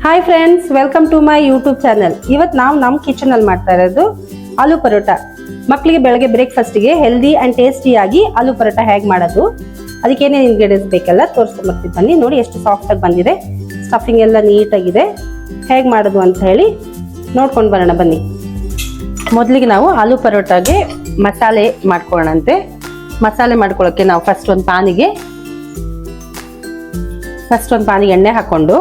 Hi friends, welcome to my YouTube channel. ಇವತ್ತು ನಾವು ನಮ್ಮ ಕಿಚನಲ್ಲಿ ಮಾಡ್ತಾ ಇರೋದು ಆಲೂ ಪರೋಟ. ಮಕ್ಕಳಿಗೆ ಬೆಳಗ್ಗೆ ಬ್ರೇಕ್ಫಾಸ್ಟ್ಗೆ ಹೆಲ್ದಿ ಆ್ಯಂಡ್ ಟೇಸ್ಟಿಯಾಗಿ ಆಲೂ ಪರೋಟ ಹೇಗೆ ಮಾಡೋದು, ಅದಕ್ಕೇನೇನು ಇಂಗ್ರೀಡಿಯೆಂಟ್ಸ್ ಬೇಕೆಲ್ಲ ತೋರಿಸ್ಕೊಂಬರ್ತೀವಿ ಬನ್ನಿ. ನೋಡಿ ಎಷ್ಟು ಸಾಫ್ಟಾಗಿ ಬಂದಿದೆ, ಸ್ಟಫಿಂಗ್ ಎಲ್ಲ ನೀಟಾಗಿದೆ. ಹೇಗೆ ಮಾಡೋದು ಅಂತ ಹೇಳಿ ನೋಡ್ಕೊಂಡು ಬರೋಣ ಬನ್ನಿ. ಮೊದಲಿಗೆ ನಾವು ಆಲೂ ಪರೋಟಾಗೆ ಮಸಾಲೆ ಮಾಡ್ಕೊಳ್ಳೋಣಂತೆ. ಮಸಾಲೆ ಮಾಡ್ಕೊಳ್ಳೋಕ್ಕೆ ನಾವು ಫಸ್ಟ್ ಒಂದು ಪಾನಿಗೆ ಎಣ್ಣೆ ಹಾಕ್ಕೊಂಡು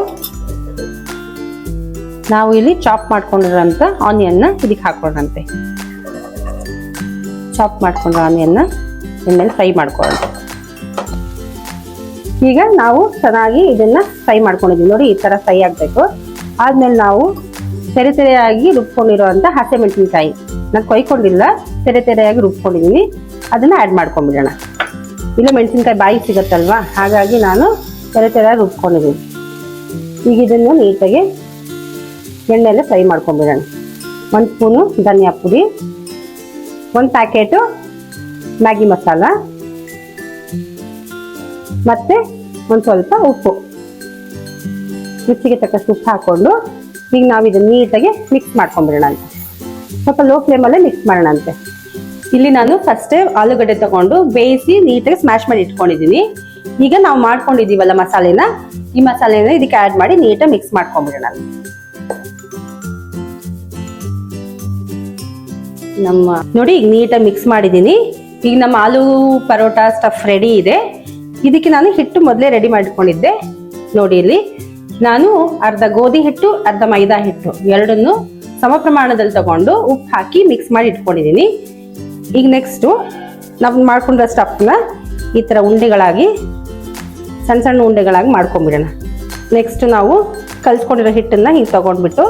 ನಾವು ಇಲ್ಲಿ ಚಾಪ್ ಮಾಡ್ಕೊಂಡಿರೋಂಥ ಆನಿಯನ್ನ ಇದಕ್ಕೆ ಹಾಕೊಳ್ಳೋಣಂತೆ. ಚಾಪ್ ಮಾಡ್ಕೊಂಡ್ರೆ ಆನಿಯನ್ನ ಎಣ್ಣೆಲಿ ಫ್ರೈ ಮಾಡ್ಕೊಳ್ಳೋಣ. ಈಗ ನಾವು ಚೆನ್ನಾಗಿ ಇದನ್ನ ಫ್ರೈ ಮಾಡ್ಕೊಂಡಿದ್ದೀವಿ. ನೋಡಿ, ಈ ಥರ ಫ್ರೈ ಆಗಬೇಕು. ಆದ್ಮೇಲೆ ನಾವು ತೆರೆಯಾಗಿ ರುಬ್ಕೊಂಡಿರೋಂಥ ಹಸಿಮೆಣಸಿನ್ಕಾಯಿ, ನಾನು ಕೊಯ್ಕೊಂಡಿಲ್ಲ, ತೆರೆಯಾಗಿ ರುಬ್ಕೊಂಡಿದ್ದೀನಿ, ಅದನ್ನ ಆ್ಯಡ್ ಮಾಡ್ಕೊಂಡ್ಬಿಡೋಣ. ಇಲ್ಲ ಮೆಣಸಿನ್ಕಾಯಿ ಬಾಯಿ ಸಿಗುತ್ತಲ್ವಾ, ಹಾಗಾಗಿ ನಾನು ತೆರೆಯಾಗಿ ರುಬ್ಕೊಂಡಿದ್ದೀನಿ. ಈಗ ಇದನ್ನು ನೀಟಾಗಿ ಎಣ್ಣೆಯಲ್ಲಿ ಫ್ರೈ ಮಾಡ್ಕೊಂಡ್ಬಿಡೋಣ. 1 ಸ್ಪೂನು ಧನಿಯಾ ಪುಡಿ, 1 ಪ್ಯಾಕೆಟು ಮ್ಯಾಗಿ ಮಸಾಲ, ಮತ್ತೆ ಒಂದು ಸ್ವಲ್ಪ ಉಪ್ಪು, ರುಚಿಗೆ ತಕ್ಕಷ್ಟು ಉಪ್ಪು ಹಾಕೊಂಡು ಈಗ ನಾವು ಇದನ್ನು ನೀಟಾಗಿ ಮಿಕ್ಸ್ ಮಾಡ್ಕೊಂಡ್ಬಿಡೋಣ ಅಂತ. ಸ್ವಲ್ಪ ಲೋ ಫ್ಲೇಮಲ್ಲೇ ಮಿಕ್ಸ್ ಮಾಡೋಣ ಅಂತೆ. ಇಲ್ಲಿ ನಾನು ಫಸ್ಟೇ ಆಲೂಗಡ್ಡೆ ತಗೊಂಡು ಬೇಯಿಸಿ ನೀಟಾಗಿ ಸ್ಮ್ಯಾಶ್ ಮಾಡಿ ಇಟ್ಕೊಂಡಿದ್ದೀನಿ. ಈಗ ನಾವು ಮಾಡ್ಕೊಂಡಿದ್ದೀವಲ್ಲ ಮಸಾಲೆನ, ಈ ಮಸಾಲೆನ ಇದಕ್ಕೆ ಆ್ಯಡ್ ಮಾಡಿ ನೀಟಾಗಿ ಮಿಕ್ಸ್ ಮಾಡ್ಕೊಂಡ್ಬಿಡೋಣ. ನೋಡಿ, ಈಗ ನೀಟಾಗಿ ಮಿಕ್ಸ್ ಮಾಡಿದ್ದೀನಿ. ಈಗ ನಮ್ಮ ಆಲೂ ಪರೋಟ ಸ್ಟಫ್ ರೆಡಿ ಇದೆ. ಇದಕ್ಕೆ ನಾನು ಹಿಟ್ಟು ಮೊದಲೇ ರೆಡಿ ಮಾಡಿಕೊಂಡಿದ್ದೆ. ನೋಡಿ, ಇಲ್ಲಿ ನಾನು ಅರ್ಧ ಗೋಧಿ ಹಿಟ್ಟು, ಅರ್ಧ ಮೈದಾ ಹಿಟ್ಟು ಎರಡನ್ನು ಸಮ ಪ್ರಮಾಣದಲ್ಲಿ ತಗೊಂಡು ಉಪ್ಪು ಹಾಕಿ ಮಿಕ್ಸ್ ಮಾಡಿ ಇಟ್ಕೊಂಡಿದ್ದೀನಿ. ಈಗ ನೆಕ್ಸ್ಟು ನಾವು ಮಾಡ್ಕೊಂಡಿರೋ ಸ್ಟಫ್ನ ಈ ಥರ ಉಂಡೆಗಳಾಗಿ ಸಣ್ಣ ಸಣ್ಣ ಉಂಡೆಗಳಾಗಿ ಮಾಡ್ಕೊಂಡ್ಬಿಡೋಣ. ನೆಕ್ಸ್ಟ್ ನಾವು ಕಲ್ಸ್ಕೊಂಡಿರೋ ಹಿಟ್ಟನ್ನು ಹಿಂಗೆ ತಗೊಂಡ್ಬಿಟ್ಟು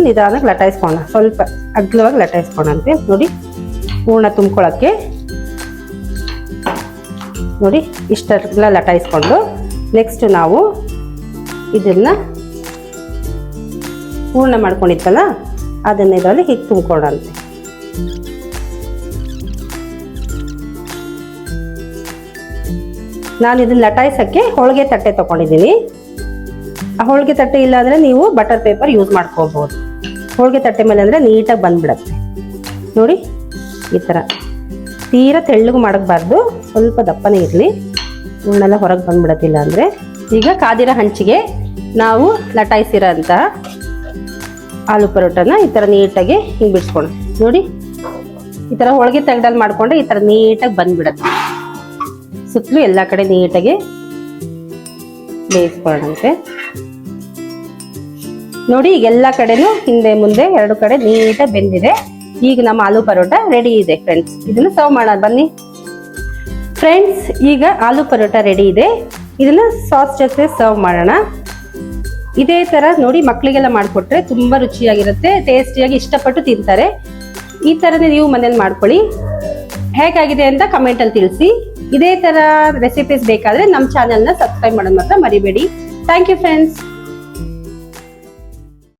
ನಿಧಾನಕ್ಕೆ ಲಟಾಯಿಸ್ಕೊಳ್ಳೋಣ. ಸ್ವಲ್ಪ ಅಗ್ಲವಾಗಿ ಲಟಾಯಿಸ್ಕೊಳ್ಳೋಣಂತೆ. ನೋಡಿ, ಹೂರ್ಣ ತುಂಬ್ಕೊಳ್ಳೋಕ್ಕೆ ನೋಡಿ ಇಷ್ಟೆಲ್ಲ ಲಟಾಯಿಸ್ಕೊಂಡು ನೆಕ್ಸ್ಟ್ ನಾವು ಇದನ್ನ ಹೂರ್ಣ ಮಾಡ್ಕೊಂಡಿತ್ತಲ್ಲ ಅದನ್ನ ಇದರಲ್ಲಿ ಹೀಗೆ ತುಂಬ್ಕೊಳ್ಳೋಣಂತೆ. ನಾನು ಇದನ್ನ ಲಟಾಯಿಸೋಕ್ಕೆ ಹೋಳಿಗೆ ತಟ್ಟೆ ತಗೊಂಡಿದ್ದೀನಿ. ಆ ಹೋಳಿಗೆ ತಟ್ಟೆ ಇಲ್ಲ ಅಂದರೆ ನೀವು ಬಟರ್ ಪೇಪರ್ ಯೂಸ್ ಮಾಡ್ಕೋಬಹುದು. ಹೋಳಿಗೆ ತಟ್ಟೆ ಮೇಲೆ ಅಂದರೆ ನೀಟಾಗಿ ಬಂದ್ಬಿಡತ್ತೆ. ನೋಡಿ, ಈ ಥರ ತೀರಾ ತೆಳ್ಳಗೂ ಮಾಡಬಾರ್ದು, ಸ್ವಲ್ಪ ದಪ್ಪನೇ ಇರಲಿ, ಹೂರ್ಣೆಲ್ಲ ಹೊರಗೆ ಬಂದ್ಬಿಡತ್ತಿಲ್ಲ ಅಂದರೆ. ಈಗ ಕಾದಿರೋ ಹಂಚಿಗೆ ನಾವು ಲಟಾಯಿಸಿರೋ ಅಂತಹ ಆಲೂ ಪರೋಟನ ಈ ಥರ ನೀಟಾಗಿ ಹಿಂಗೆ ಬಿಡಿಸ್ಕೊಂಡು ನೋಡಿ, ಈ ಥರ ಹೋಳಿಗೆ ತೆಗ್ದಲ್ಲಿ ಮಾಡಿಕೊಂಡ್ರೆ ಈ ಥರ ನೀಟಾಗಿ ಬಂದ್ಬಿಡತ್ತೆ. ಸುತ್ತಲೂ ಎಲ್ಲ ಕಡೆ ನೀಟಾಗಿ ಬೇಯಿಸ್ಕೊಳ್ಳೋಣಂತೆ. ನೋಡಿ, ಈಗ ಎಲ್ಲ ಕಡೆನೂ ಹಿಂದೆ ಮುಂದೆ ಎರಡು ಕಡೆ ನೀಟಾಗಿ ಬೆಂದಿದೆ. ಈಗ ನಮ್ಮ ಆಲೂ ಪರೋಟ ರೆಡಿ ಇದೆ ಫ್ರೆಂಡ್ಸ್. ಇದನ್ನು ಸರ್ವ್ ಮಾಡೋಣ ಬನ್ನಿ ಫ್ರೆಂಡ್ಸ್. ಈಗ ಆಲೂ ಪರೋಟ ರೆಡಿ ಇದೆ. ಇದನ್ನ ಸಾಸ್ ಜೊತೆ ಸರ್ವ್ ಮಾಡೋಣ. ಇದೇ ತರ ನೋಡಿ, ಮಕ್ಕಳಿಗೆಲ್ಲ ಮಾಡಿಕೊಟ್ರೆ ತುಂಬಾ ರುಚಿಯಾಗಿರುತ್ತೆ, ಟೇಸ್ಟಿಯಾಗಿ ಇಷ್ಟಪಟ್ಟು ತಿಂತಾರೆ. ಈ ತರನೇ ನೀವು ಮನೇಲಿ ಮಾಡ್ಕೊಳ್ಳಿ. ಹೇಗಾಗಿದೆ ಅಂತ ಕಮೆಂಟ್ ಅಲ್ಲಿ ತಿಳಿಸಿ. ಇದೇ ತರ ರೆಸಿಪೀಸ್ ಬೇಕಾದ್ರೆ ನಮ್ಮ ಚಾನೆಲ್ನ ಸಬ್ಸ್ಕ್ರೈಬ್ ಮಾಡೋದು ಮಾತ್ರ ಮರಿಬೇಡಿ. Thank you friends.